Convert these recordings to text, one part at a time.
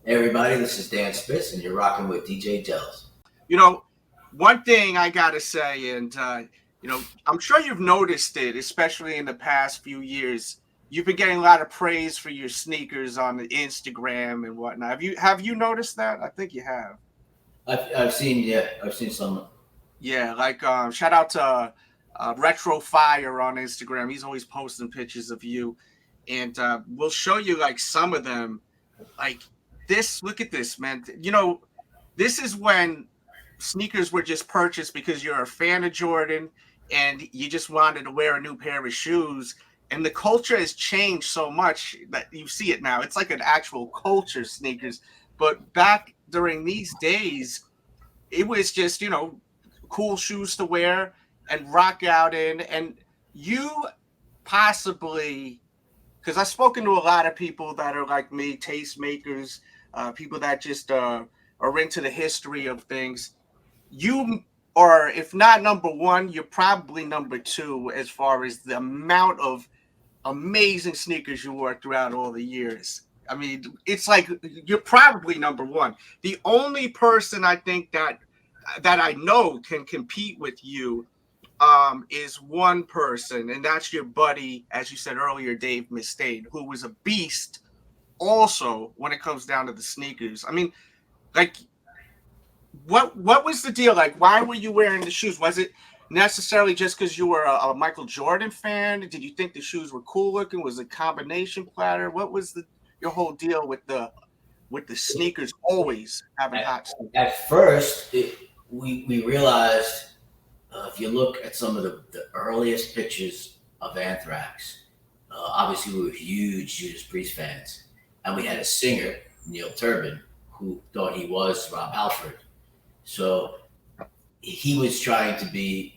Hey everybody, this is Dan Spitz, and you're rocking with DJ Gels. You know, one thing I gotta say, and I'm sure you've noticed it, especially in the past few years. You've been getting a lot of praise for your sneakers on the Instagram and whatnot. Have you noticed that? I think you have. I've seen some. Yeah, like shout out to Retro Fire on Instagram. He's always posting pictures of you, and we'll show you like some of them. Like this, look at this, man. This is when sneakers were just purchased because you're a fan of Jordan and you just wanted to wear a new pair of shoes. And the culture has changed so much that you see it now. It's like an actual culture, sneakers. But back during these days, it was just, cool shoes to wear and rock out in. And you possibly, because I've spoken to a lot of people that are like me, tastemakers, people that just are into the history of things. You are, if not number one, you're probably number two as far as the amount of amazing sneakers you wore throughout all the years. I mean, it's like you're probably number one. The only person I think that I know can compete with you is one person, and that's your buddy, as you said earlier, Dave Mustaine, who was a beast also when it comes down to the sneakers. I mean, like what was the deal? Like, why were you wearing the shoes? Was it necessarily just because you were a Michael Jordan fan? Did you think the shoes were cool looking? Was it combination platter? What was your whole deal with the sneakers always having hot sneakers? At first, we realized if you look at some of the earliest pictures of Anthrax, obviously we were huge Judas Priest fans, and we had a singer, Neil Turbin, who thought he was Rob Halford. So he was trying to be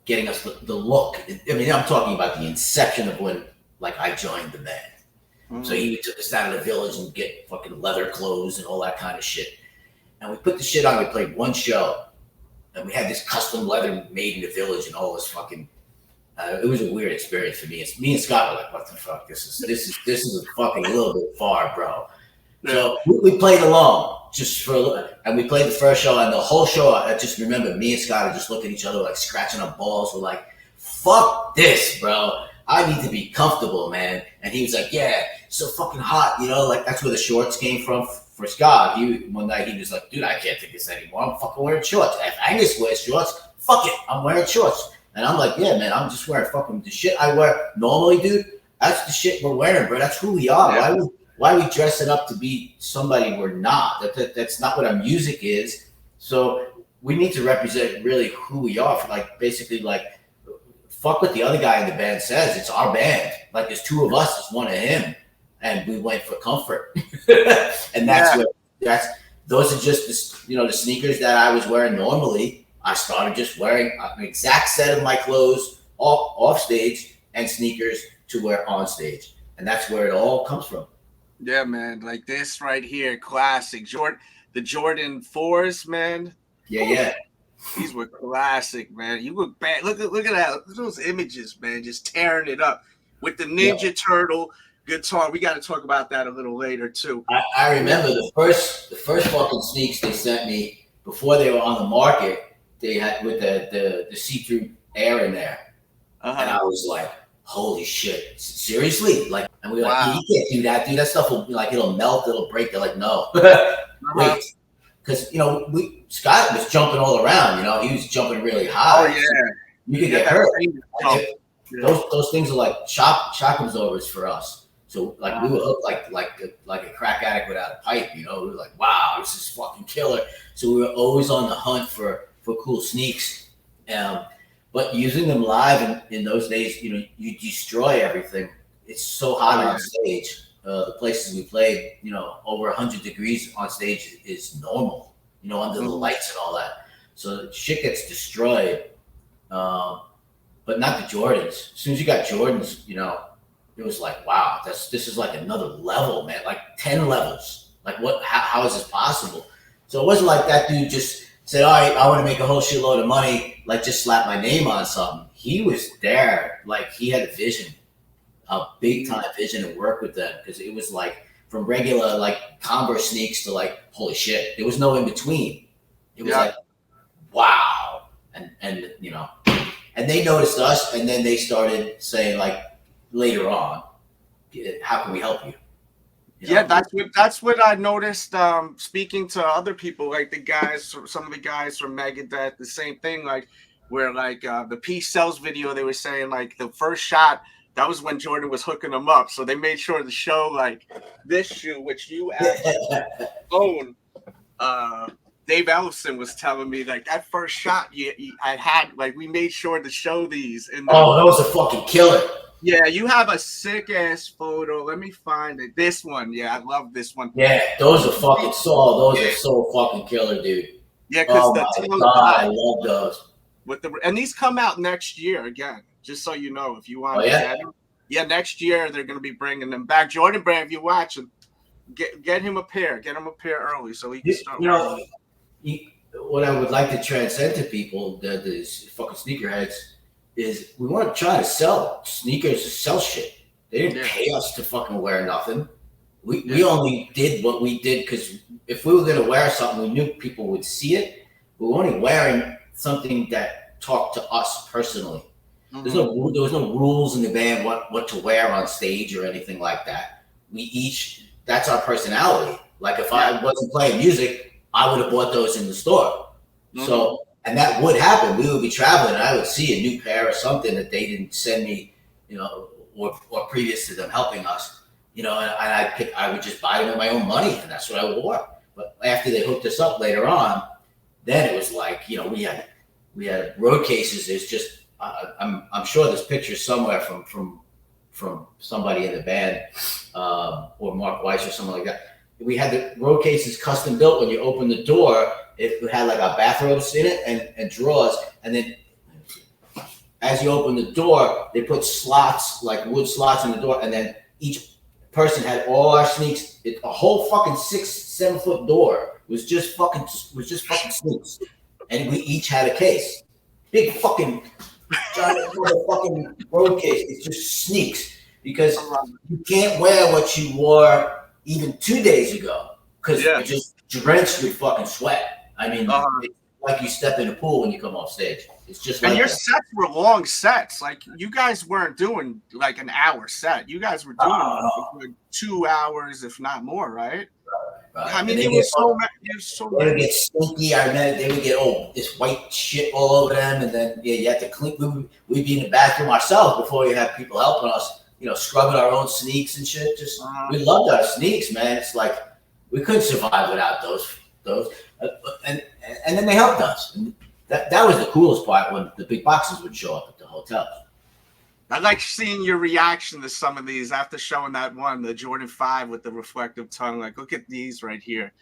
getting us the look. I mean, I'm talking about the inception of when, like, I joined the band. Mm-hmm. So he took us down to the village and get fucking leather clothes and all that kind of shit. And we put the shit on. We played one show, and we had this custom leather made in the village and all this fucking. It was a weird experience for me. Me and Scott were like, "What the fuck? This is a fucking a little bit far, bro." So we played along just for a little, and we played the first show, and the whole show, I just remember me and Scott just looking at each other like scratching our balls. We're like, "Fuck this, bro! I need to be comfortable, man." And he was like, "Yeah, so fucking hot, like that's where the shorts came from." For Scott, one night he was like, "Dude, I can't take this anymore. I'm fucking wearing shorts. If Angus wears shorts, fuck it, I'm wearing shorts." And I'm like, "Yeah, man, I'm just wearing fucking the shit I wear normally, dude. That's the shit we're wearing, bro. That's who we are. Yeah. Why are we dressing up to be somebody we're not? That's not what our music is. So we need to represent really who we are. Like basically, like fuck what the other guy in the band says. It's our band. Like there's two of us, there's one of him, and we went for comfort. And those are just the sneakers that I was wearing normally. I started just wearing an exact set of my clothes off stage and sneakers to wear on stage, and that's where it all comes from. Yeah, man, like this right here, classic the Jordan 4s, man. Yeah. These were classic, man. You look back, look at that, look at those images, man, just tearing it up with the Ninja Turtle guitar. We got to talk about that a little later too. I remember the first fucking sneaks they sent me before they were on the market. They had with the see-through air in there, and I was like, "Holy shit, seriously!" Like, and we were like, "You can't do that, dude. That stuff will it'll melt, it'll break." They're like, "No, wait," because Scott was jumping all around. He was jumping really high. Oh yeah, you could get hurt. Those things are like shock absorbers for us. So we would look like a crack addict without a pipe. We were like, "Wow, this is fucking killer." So we were always on the hunt for cool sneaks. But using them live in those days, you destroy everything. It's so hot on stage. The places we played, over 100 degrees on stage is normal, under the lights and all that. So shit gets destroyed. But not the Jordans. As soon as you got Jordans, it was like, wow, this is like another level, man. Like 10 levels. Like what? How is this possible? So it wasn't like that dude just said, "All right, I want to make a whole shitload of money. Like just slap my name on something." He was there. Like he had a vision, a big time vision, to work with them, because it was like from regular like Converse sneaks to like holy shit. There was no in between. It was like wow, and you know, and they noticed us, and then they started saying like later on, how can we help you? You know? Yeah, that's what I noticed. Speaking to other people, like the guys, some of the guys from Megadeth, the same thing. Like where like the Peace Sells video, they were saying like the first shot that was when Jordan was hooking them up, so they made sure to show like this shoe, which you actually own. Dave Ellison was telling me like that first shot I had like we made sure to show these. And oh, that was a fucking killer. Yeah, you have a sick ass photo. Let me find it. This one, yeah, I love this one. Yeah, those are fucking those are so fucking killer, dude. Yeah, because oh my God, I love those. And these come out next year again. Just so you know, if you want to get them. Yeah, next year they're going to be bringing them back. Jordan Brand, if you're watching, get him a pair. Get him a pair early so he can start. You know, what I would like to transcend to people, these fucking sneakerheads, is we want to try to sell sneakers, to sell shit. They didn't pay us to fucking wear nothing. We only did what we did because if we were going to wear something, we knew people would see it. We were only wearing something that talked to us personally. There was no rules in the band what to wear on stage or anything like that. That's our personality. Like if I wasn't playing music, I would have bought those in the store. So, and that would happen. We would be traveling and I would see a new pair or something that they didn't send me, you know, or previous to them helping us, you know, and I would just buy them with my own money and that's what I wore. But after they hooked us up later on, then it was like, you know, we had road cases. There's just, I'm sure there's pictures somewhere from somebody in the band or Mark Weiss or something like that. We had the road cases custom built. When you open the door, it had like a bathrobes in it and drawers. And then as you open the door, they put slots, like wood slots in the door. And then each person had all our sneaks. A whole fucking 6-7 foot door was just fucking sneaks. And we each had a case. Big fucking giant fucking road case. It's just sneaks. Because you can't wear what you wore even 2 days ago because you're just drenched with fucking sweat. I mean, it's like you step in a pool when you come off stage. It's just like your sets were long sets. Like you guys weren't doing like an hour set. You guys were doing like 2 hours, if not more, right? Right. I mean, it was so they would get stinky. I remember they would get this white shit all over them, and then you had to clean. We'd be in the bathroom ourselves before you had people helping us. You know, scrubbing our own sneaks and shit. Just we loved our sneaks, man. It's like we couldn't survive without those, and then they helped us. And that was the coolest part when the big boxes would show up at the hotels. I like seeing your reaction to some of these after showing that one, the Jordan 5 with the reflective tongue. Like, look at these right here.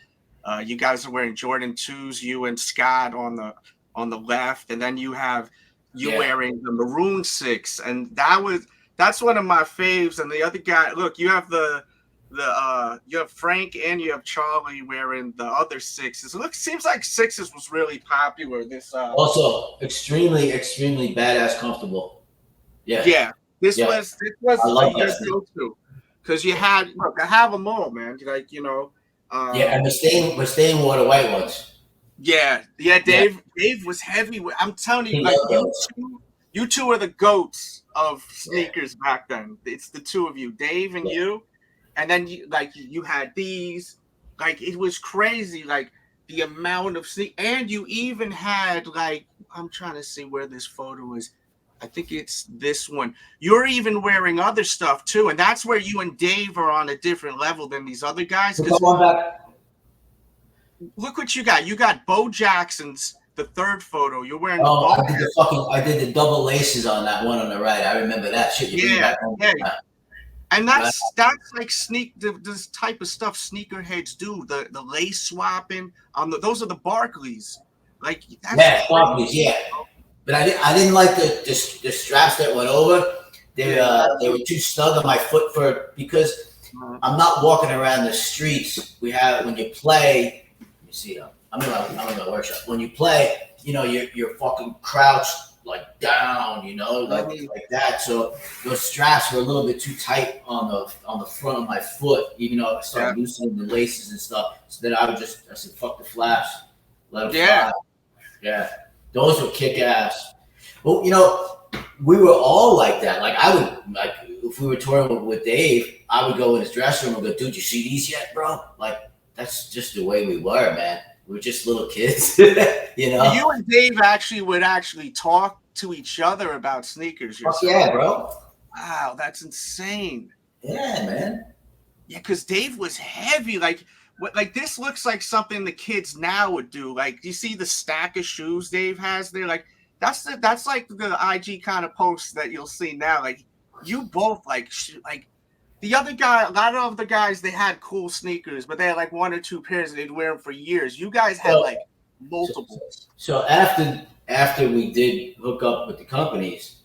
You guys are wearing Jordan 2s, you and Scott on the left, and then you have wearing the Maroon 6, and that's one of my faves. And the other guy, look, you have you have Frank and you have Charlie wearing the other 6s. Seems like 6s was really popular. This also extremely badass comfortable. Yeah. This was I love that go-to because you had I have them all, man. Like and Mustaine wore the white ones. Yeah. Dave was heavy. I'm telling you, like you two are the goats of sneakers back then. It's the two of you, Dave and you, and then you had these. Like it was crazy, like the amount of and you even had I'm trying to see where this photo is. I think it's this one. You're even wearing other stuff too, and that's where you and Dave are on a different level than these other guys. Look what you got. You got Bo Jackson's. The third photo, you're wearing. I did the double laces on that one on the right. I remember that shit. And that's like this type of stuff sneakerheads do. The lace swapping on those are the Barkleys. Like that's Barkleys, But I didn't like the straps that went over. They were too snug on my foot because I'm not walking around the streets. When you play, you see. I'm in my workshop. When you play, you're fucking crouched like down, like that. So those straps were a little bit too tight on the front of my foot, even though I started loosening the laces and stuff. So then I said, fuck the flaps, let them fly. Yeah, those were kick ass. Well, we were all like that. Like I would, like if we were touring with Dave, I would go in his dressing room and go, dude, you see these yet, bro? Like that's just the way we were, man. We were just little kids, You and Dave would talk to each other about sneakers. Fuck yeah, bro. Wow, that's insane. Yeah, man. Yeah, because Dave was heavy. Like this looks like something the kids now would do. Like, you see the stack of shoes Dave has there? Like, that's like the IG kind of posts that you'll see now. Like, you both like the other guy. A lot of the guys, they had cool sneakers, but they had like one or two pairs and they'd wear them for years. You guys had like multiples. So after we did hook up with the companies,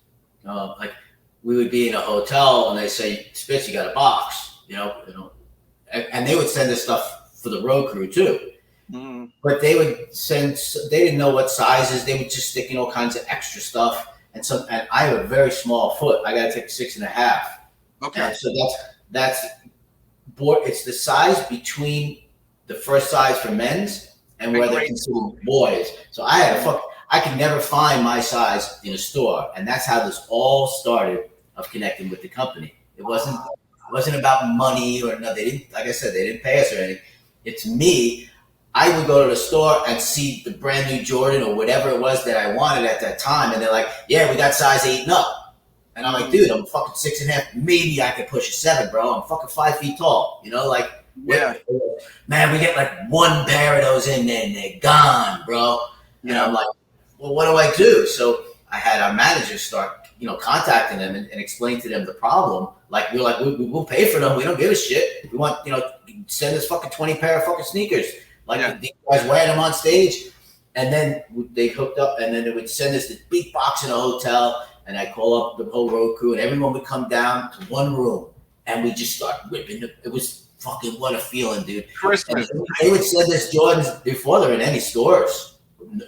like we would be in a hotel and they say, Spitz, you got a box, and they would send us stuff for the road crew too. But they would they didn't know what sizes. They would just stick in all kinds of extra stuff. And I have a very small foot. I got to take 6.5. Okay. And so it's the size between the first size for men's and where they consider boys. So I could never find my size in a store. And that's how this all started of connecting with the company. It wasn't about money or no, they didn't, like I said, they didn't pay us or anything. It's me. I would go to the store and see the brand new Jordan or whatever it was that I wanted at that time. And they're like, yeah, we got size 8 and up. And I'm like, dude, I'm fucking 6.5. Maybe I could push a 7, bro. I'm fucking 5 feet tall. Man, we get like one pair of those in there and they're gone, bro. And I'm like, well, what do I do? So I had our managers start, contacting them and explain to them the problem. Like, we're like, we'll pay for them. We don't give a shit. We want, send us fucking 20 pair of fucking sneakers. Like these guys wearing them on stage. And then they hooked up and then they would send us this big box in a hotel. And I call up the whole road crew and everyone would come down to one room and we just start ripping. It was fucking what a feeling, dude. Christmas. And they would send us Jordans before they're in any stores.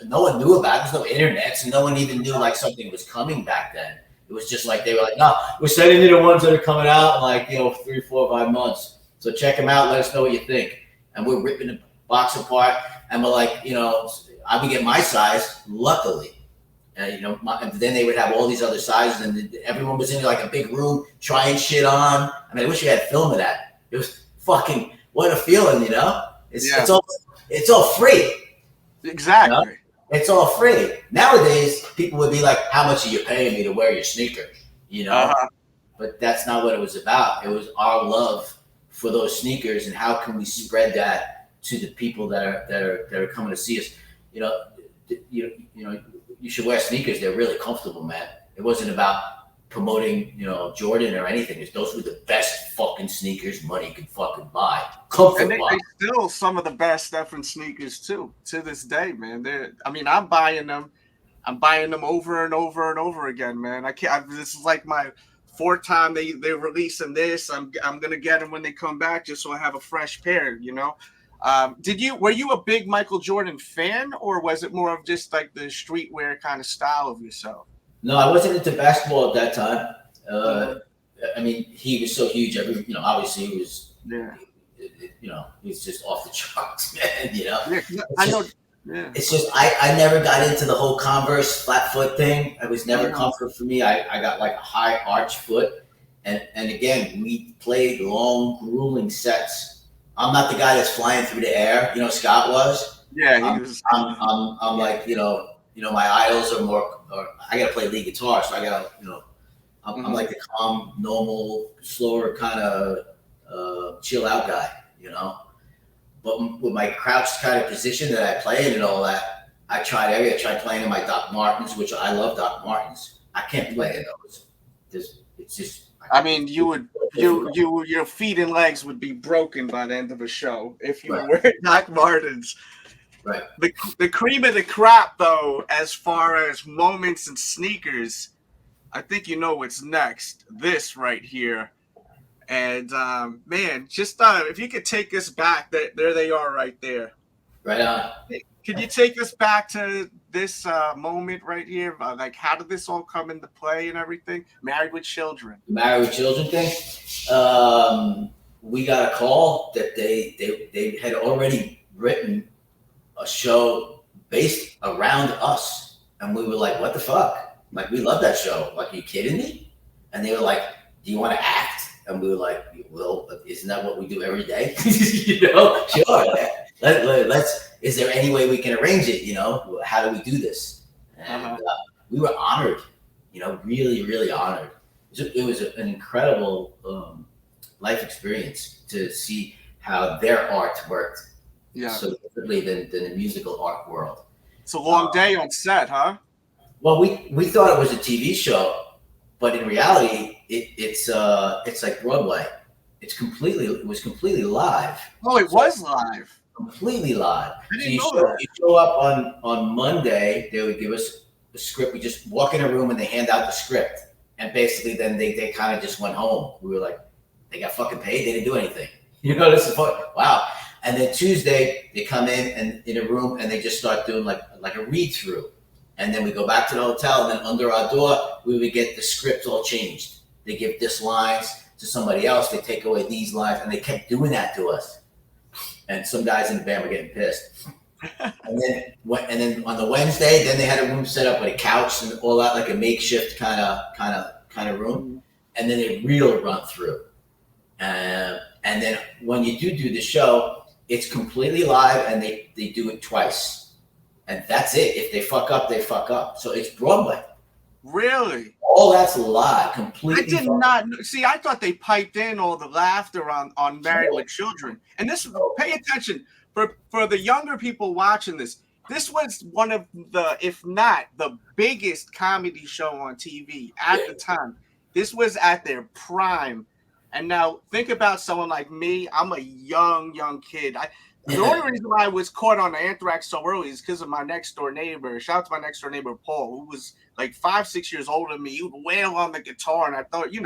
No one knew about it. There's no internet, so no one even knew like something was coming back then. It was just like they were like, no, we're sending you the ones that are coming out in like 3, 4, 5 months. So check them out. Let us know what you think. And we're ripping the box apart, and we're like, I would get my size, luckily. And and then they would have all these other sizes, and everyone was in like a big room trying shit on. I mean, I wish we had film of that. It was fucking what a feeling, It's all free. Exactly. It's all free. Nowadays, people would be like, how much are you paying me to wear your sneakers? But that's not what it was about. It was our love for those sneakers and how can we spread that to the people that are coming to see us. You should wear sneakers. They're really comfortable, man. It wasn't about promoting, Jordan or anything. Those were the best fucking sneakers money could fucking buy. Comfort. And they still some of the best different sneakers too, to this day, man. I'm buying them. I'm buying them over and over and over again, man. This is like my 4th time they're releasing this. I'm gonna get them when they come back, just so I have a fresh pair. Were you a big Michael Jordan fan, or was it more of just like the streetwear kind of style of yourself? No, I wasn't into basketball at that time. I mean, he was so huge. Obviously he was. Yeah. He's just off the charts, man. Yeah, I know. Yeah. It's just I never got into the whole Converse flat foot thing. It was never comfort for me. I got like a high arch foot, and again we played long, grueling sets. I'm not the guy that's flying through the air. Scott was. Yeah, he was. I'm like my idols are more. Or I gotta play lead guitar, so I gotta I'm like the calm, normal, slower kind of chill out guy. But with my crouched kind of position that I play in and all that, I tried playing in my Doc Martens, which I love Doc Martens. I can't play in those. It's just. Your feet and legs would be broken by the end of a show if you were wearing Doc Martens. Right. The cream of the crop, though, as far as moments and sneakers, I think what's next. This right here. And, man, just if you could take us back, there they are right there. Right on. Can you take us back to this moment right here? Like, how did this all come into play and everything? Married with Children. Married with Children thing. We got a call that they had already written a show based around us, and we were like, "What the fuck? Like, we love that show. Like, are you kidding me?" And they were like, "Do you want to act?" And we were like, "Well, isn't that what we do every day?" Sure. Let's. Is there any way we can arrange it? How do we do this? And we were honored. Really, really honored. It was an incredible life experience to see how their art worked. Yeah. So differently than the musical art world. It's a long day on set, huh? Well, we thought it was a TV show, but in reality, it's like Broadway. It was completely live. Oh, it was live. Completely live. I didn't know that. You show up on Monday, they would give us a script. We just walk in a room and they hand out the script. And basically then they kind of just went home. We were like, they got fucking paid, they didn't do anything. This is fun. Wow. And then Tuesday they come in a room and they just start doing like a read through. And then we go back to the hotel, and then under our door we would get the script all changed. They give this lines to somebody else, they take away these lines, and they kept doing that to us. And some guys in the band were getting pissed. And then on the Wednesday, then they had a room set up with a couch and all that, like a makeshift kind of room. And then they real run through. And then when you do the show, it's completely live, and they do it twice. And that's it. If they fuck up, they fuck up. So it's Broadway. Really? All that's live, completely. I did not see. I thought they piped in all the laughter on Married with Children. And this, pay attention for the younger people watching this. This was one of the, if not the biggest comedy show on TV at the time. This was at their prime. And now think about someone like me. I'm a young kid. The only reason why I was caught on the Anthrax so early is because of my next door neighbor. Shout out to my next door neighbor, Paul, who was like 5-6 years older than me. He would wail on the guitar, and I thought he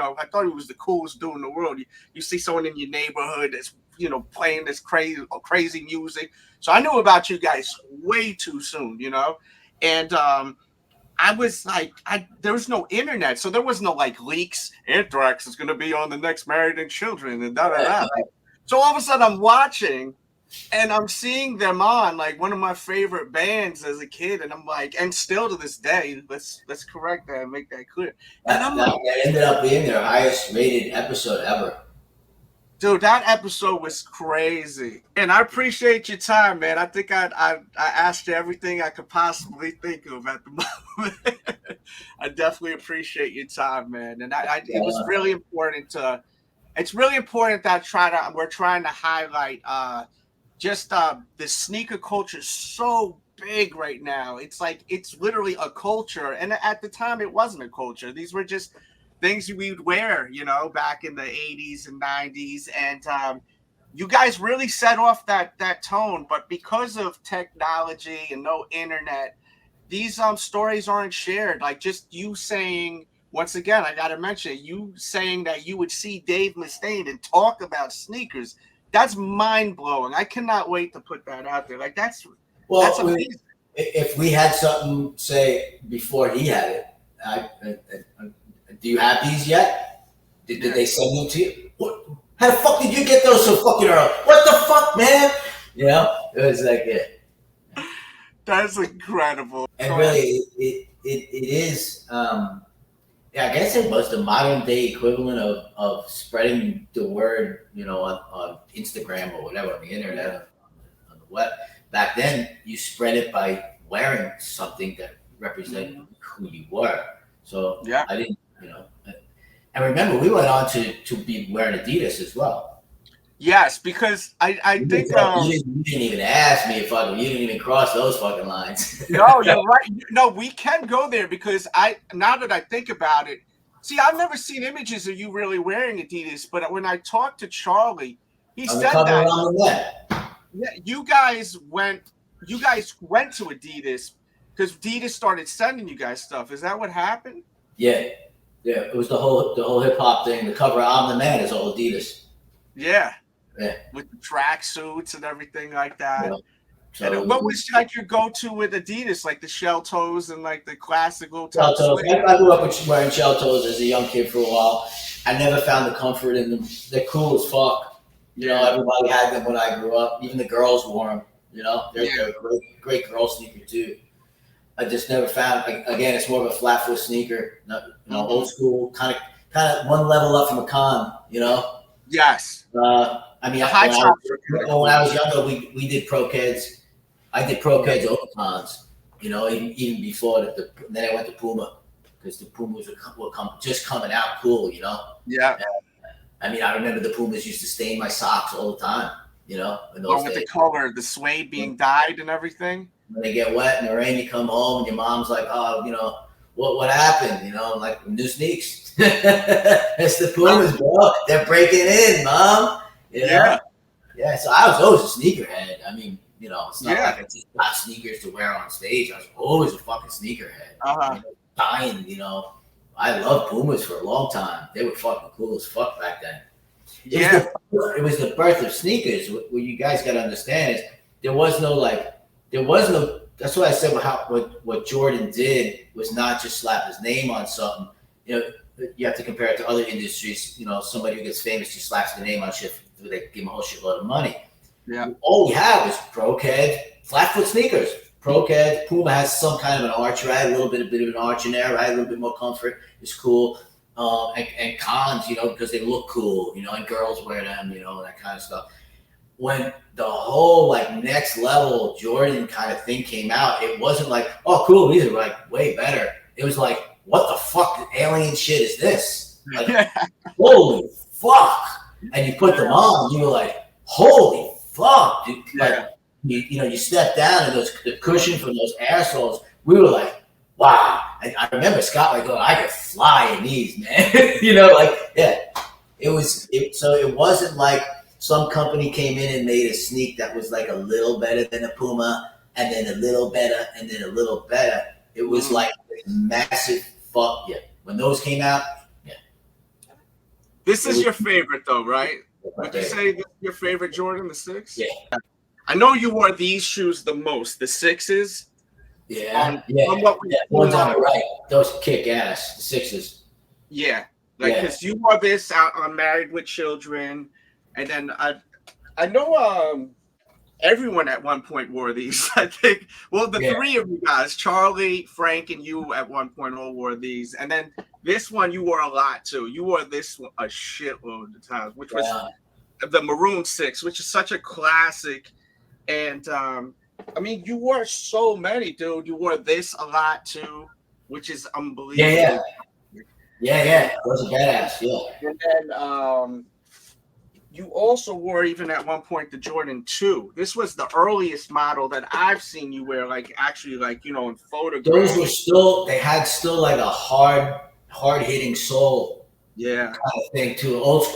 was the coolest dude in the world. You see someone in your neighborhood that's playing this crazy music. So I knew about you guys way too soon, and I was like, there was no internet, so there was no like leaks. Anthrax is going to be on the next Married and Children, and da. So all of a sudden, I'm watching. And I'm seeing them on like one of my favorite bands as a kid, and I'm like, and still to this day, let's correct that and make that clear. And that ended up being their highest rated episode ever. Dude, that episode was crazy, and I appreciate your time, man. I think I asked you everything I could possibly think of at the moment. I definitely appreciate your time, man, and it was really important to. It's really important that we're trying to highlight. Just the sneaker culture is so big right now. It's like it's literally a culture, and at the time it wasn't a culture. These were just things we'd wear, back in the 80s and 90s. And you guys really set off that tone. But because of technology and no internet, these stories aren't shared. Like just you saying, once again, I got to mention it, you saying that you would see Dave Mustaine and talk about sneakers. That's mind-blowing. I cannot wait to put that out there. Like that's amazing. If we had something, say, before he had it, do you have these yet? Did they send them to you? What? How the fuck did you get those so fucking early? What the fuck, man? It was like it. That's incredible. And really, it is. I guess it was the modern day equivalent of spreading the word, on Instagram or whatever, on the internet, on the web. Back then, you spread it by wearing something that represented who you were. So I didn't, and remember, we went on to be wearing Adidas as well. Yes, because I think you didn't even ask me you didn't even cross those fucking lines. No, you're right. No, we can go there because now that I think about it, see, I've never seen images of you really wearing Adidas, but when I talked to Charlie, he said that you guys went to Adidas because Adidas started sending you guys stuff. Is that what happened? Yeah. It was the whole hip hop thing. The cover of I'm the Man is all Adidas. Yeah. With the track suits and everything like that. So and what was like your go-to with Adidas, like the shell toes and like the classical shell top toes. slip? I grew up wearing shell toes as a young kid for a while. I never found the comfort in them. They're cool as fuck. You know, everybody had them when I grew up. Even the girls wore them. You know, they're a great girl sneaker too. I just never found. Again, it's more of a flat foot sneaker. Old school, kind of one level up from a con. You know. Yes. I mean, when I was younger, we did Pro Keds. I did Pro Keds over cons. You know, even before then I went to Puma because the Pumas were just coming out cool. You know. Yeah. And, I mean, I remember the Pumas used to stain my socks all the time. You know, in those with days. the color, the suede being dyed and everything. When they get wet in the rain, you come home and your mom's like, "Oh, you know, what happened?" You know, like new sneaks. It's the Pumas, bro. They're breaking in, mom. You know? Yeah. So I was always a sneakerhead. I mean, you know, it's not like I just got sneakers to wear on stage. I was always a fucking sneakerhead. I mean, dying, you know. I loved Pumas for a long time. They were fucking cool as fuck back then. It was the birth of sneakers. What you guys got to understand is there was no. That's what I said. What Jordan did was not just slap his name on something. You know, you have to compare it to other industries. You know, somebody who gets famous just slaps the name on shit. They give him a whole shitload of money. Yeah. All we have is Pro Ked, flat foot sneakers. Pro Ked, Puma has some kind of an arch, right? A little bit of an arch in there, right? A little bit more comfort. It's cool. And cons, you know, because they look cool, you know, and girls wear them, you know, that kind of stuff. When the whole like next level Jordan kind of thing came out, it wasn't like, oh, cool, these are like way better. It was like, what the fuck alien shit is this? Like, holy fuck. And you put them on, and you were like, holy fuck, dude. Like, you step down and the cushion from those assholes, we were like, wow. I remember Scott like, oh, I could fly in these, man. You know, like, yeah. So it wasn't like some company came in and made a sneak that was like a little better than a Puma, and then a little better, and then a little better. It was like massive fuck yeah. When those came out, yeah. This is your favorite though, right? Would you say this is your favorite Jordan, the 6? Yeah. I know you wore these shoes the most, the 6s. Yeah. Ones on the right. Those kick ass. The 6s. Yeah. Because you wore this out on Married with Children. And then I know everyone at one point wore these. I think, well, the three of you guys, Charlie, Frank, and you at one point all wore these. And then this one you wore a lot too. You wore this one a shitload of times, which was the Maroon 6, which is such a classic. And I mean, you wore so many, dude. You wore this a lot too, which is unbelievable. Yeah. Those are badass. Yeah. And then you also wore even at one point the Jordan 2. This was the earliest model that I've seen you wear, like actually, like, you know, in photographs. Those were they had still like a hard hitting sole. Yeah. Kind of thing too.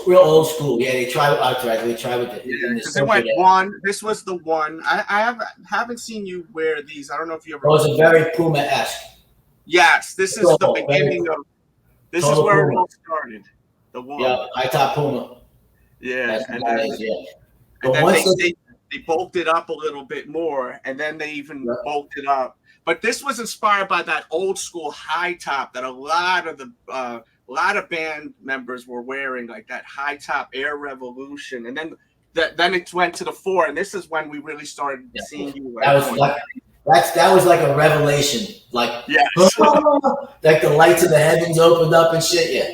Real old school. Yeah, they try with the they went one. This was the one. I haven't seen you wear these. I don't know if you ever. Those are very Puma-esque. Yes, this is the beginning of. This is where it all started. The one. Yeah, high top Puma. Yeah, and then they bulked it up a little bit more, and then they even bulked it up. But this was inspired by that old school high top that a lot of band members were wearing, like that high top Air Revolution, and then it went to the 4, and this is when we really started seeing you. That was like a revelation, like like the lights of the heavens opened up and shit. Yeah.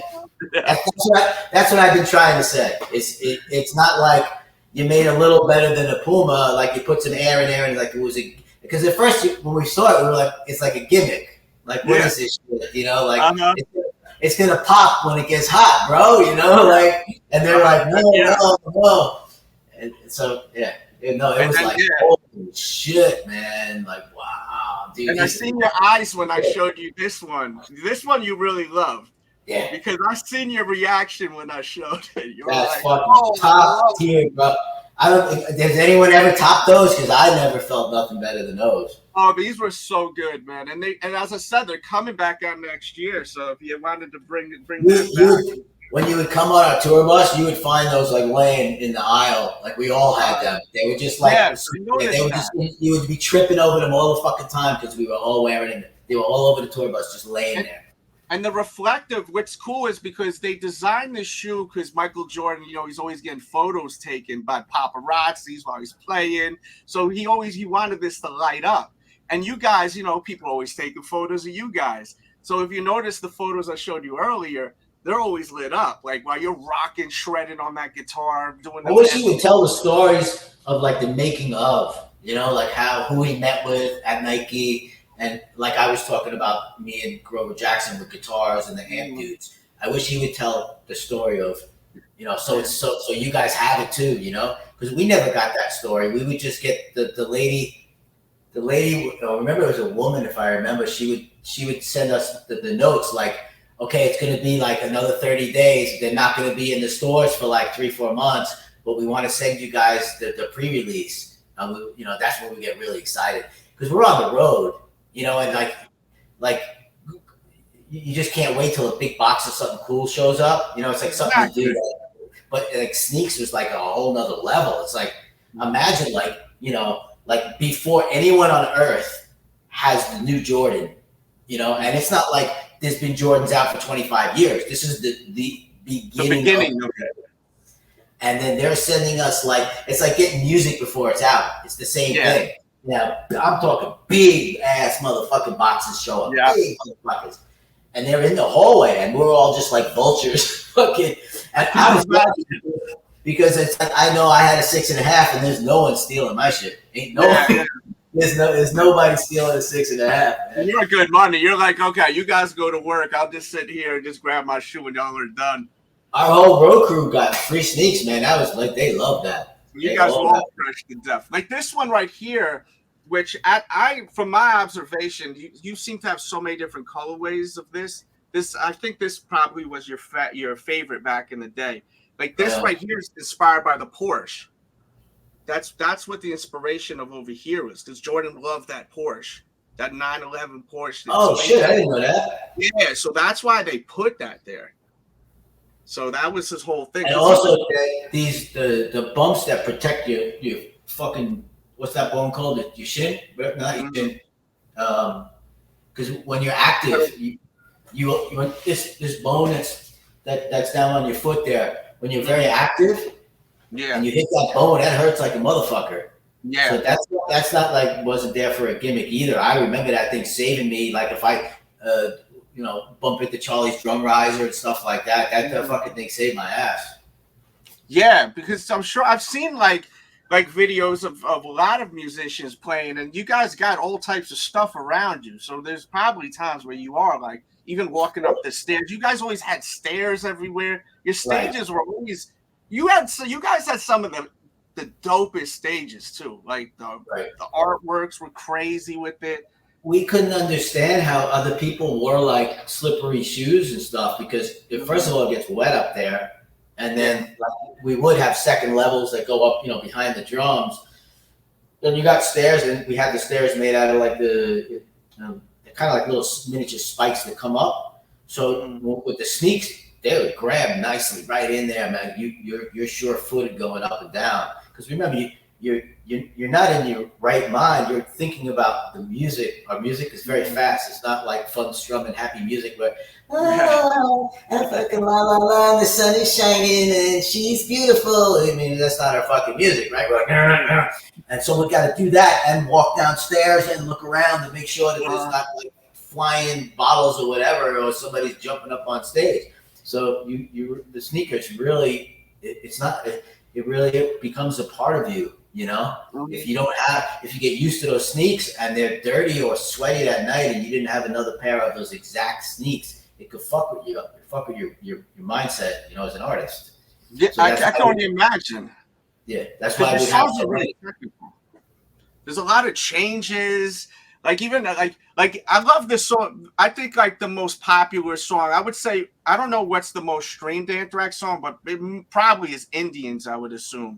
That's what I've been trying to say. It's not like you made a little better than a Puma, like you put some air in there and like it was because at first when we saw it, we were like, it's like a gimmick. Like, what is this shit? You know, like it's gonna pop when it gets hot, bro. You know, like, and they're like, no. And so it was like, holy shit, man! Like, wow, dude. And I seen your eyes when I showed you this one. This one you really loved. Yeah. Because I seen your reaction when I showed it. That's like, fucking top tier, bro. I don't think has anyone ever topped those, because I never felt nothing better than those. Oh, these were so good, man. And as I said, they're coming back out next year. So if you wanted to bring that back. when you would come on our tour bus, you would find those like laying in the aisle. Like we all had them. They were just like, they were just, you would be tripping over them all the fucking time because we were all wearing them. They were all over the tour bus, just laying there. And the reflective, what's cool is because they designed this shoe because Michael Jordan, you know, he's always getting photos taken by paparazzis while he's playing. So he wanted this to light up. And you guys, you know, people always taking photos of you guys. So if you notice the photos I showed you earlier, they're always lit up. Like while you're rocking, shredding on that guitar, doing the I wish he would tell the stories of like the making of, you know, like who he met with at Nike. And like I was talking about me and Grover Jackson with guitars and the amp dudes. I wish he would tell the story of, you know, so you guys have it too, you know, because we never got that story. We would just get the lady, remember it was a woman, if I remember, she would send us the notes like, okay, it's going to be like another 30 days. They're not going to be in the stores for like 3-4 months, but we want to send you guys the pre-release. You know, that's when we get really excited because we're on the road. You know, and like you just can't wait till a big box of something cool shows up. You know, it's like something to do. But like Sneaks was like a whole nother level. It's like, imagine like, you know, like before anyone on earth has the new Jordan, you know, and it's not like there's been Jordans out for 25 years. This is the beginning of it. And then they're sending us like, it's like getting music before it's out. It's the same thing. Yeah, I'm talking big ass motherfucking boxes show up, big motherfuckers, and they're in the hallway, and we're all just like vultures, fucking. And I was laughing because it's like I know I had a 6.5, and there's no one stealing my shit. Ain't no one. There's nobody stealing a 6.5. Man. You're good money. You're like, okay, you guys go to work. I'll just sit here and just grab my shoe when y'all are done. Our whole road crew got free sneaks, man. That was like they loved that. You guys were all fresh to death. Like this one right here. Which from my observation, you seem to have so many different colorways of this. I think this probably was your favorite back in the day. Like this right here is inspired by the Porsche. That's what the inspiration of over here was. Because Jordan loved that Porsche, that 911 Porsche. Oh shit, I didn't know that. Yeah, so that's why they put that there. So that was his whole thing. And also the bumps that protect your fucking. What's that bone called? Your shin? Not your shin. Because when you're active, you this bone that's down on your foot there. When you're very active, and you hit that bone, that hurts like a motherfucker. Yeah. So that's not like wasn't there for a gimmick either. I remember that thing saving me. Like if I you know bump into Charlie's drum riser and stuff like that, that fucking thing saved my ass. Yeah, because I'm sure I've seen like videos of a lot of musicians playing, and you guys got all types of stuff around you. So there's probably times where you are like even walking up the stairs. You guys always had stairs everywhere. Your stages were always you guys had some of the dopest stages too. Like the artworks were crazy with it. We couldn't understand how other people wore like slippery shoes and stuff because first of all it gets wet up there. And then we would have second levels that go up, you know, behind the drums. Then you got stairs, and we had the stairs made out of like the kind of like little miniature spikes that come up. So with the sneaks, they would grab nicely right in there, man. You're sure-footed going up and down. Because remember, you're not in your right mind. You're thinking about the music. Our music is very fast. It's not like fun strumming happy music where and fucking la la la, the sun is shining and she's beautiful. I mean, that's not our fucking music, right? We're like, and so we got to do that and walk downstairs and look around to make sure that there's not like flying bottles or whatever, or somebody's jumping up on stage. So the sneakers really, it really becomes a part of you. You know, if you get used to those sneaks and they're dirty or sweaty that night, and you didn't have another pair of those exact sneaks, it could fuck with you. Fuck with your mindset, you know, as an artist. Yeah, so I can only imagine. Yeah, that's why we have to write. There's a lot of changes. Like even like I love this song. I think like the most popular song. I would say I don't know what's the most streamed Anthrax song, but it probably is Indians. I would assume.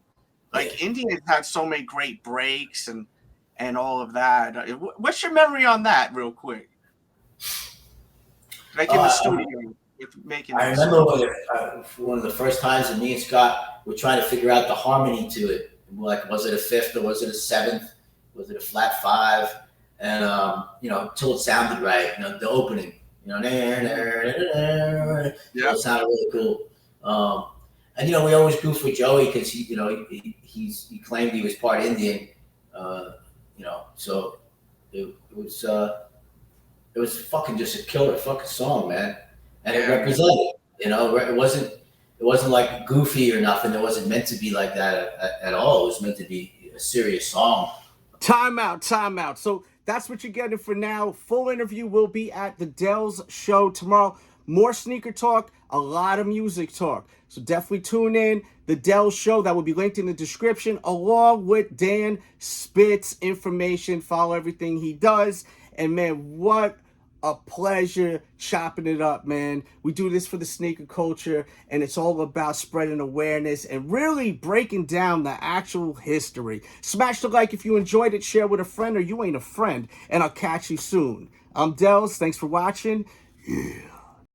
Like Indians had so many great breaks and all of that. What's your memory on that, real quick? Like in the studio. with making I that remember song? one of the first times that me and Scott were trying to figure out the harmony to it. Like, was it a fifth or was it a seventh? Was it a flat five? And until it sounded right. The opening. It sounded really cool. And we always goof with Joey because he claimed he was part Indian. So it was fucking just a killer fucking song, man. And it represented. It wasn't like goofy or nothing. It wasn't meant to be like that at all. It was meant to be a serious song. Time out. So that's what you're getting for now. Full interview will be at the Dell's show tomorrow. More sneaker talk, a lot of music talk. So definitely tune in. The Dell's show, that will be linked in the description, along with Dan Spitz information. Follow everything he does. And man, what a pleasure chopping it up, man. We do this for the sneaker culture, and it's all about spreading awareness and really breaking down the actual history. Smash the like if you enjoyed it, share with a friend, or you ain't a friend, and I'll catch you soon. I'm Dells. Thanks for watching. Yeah.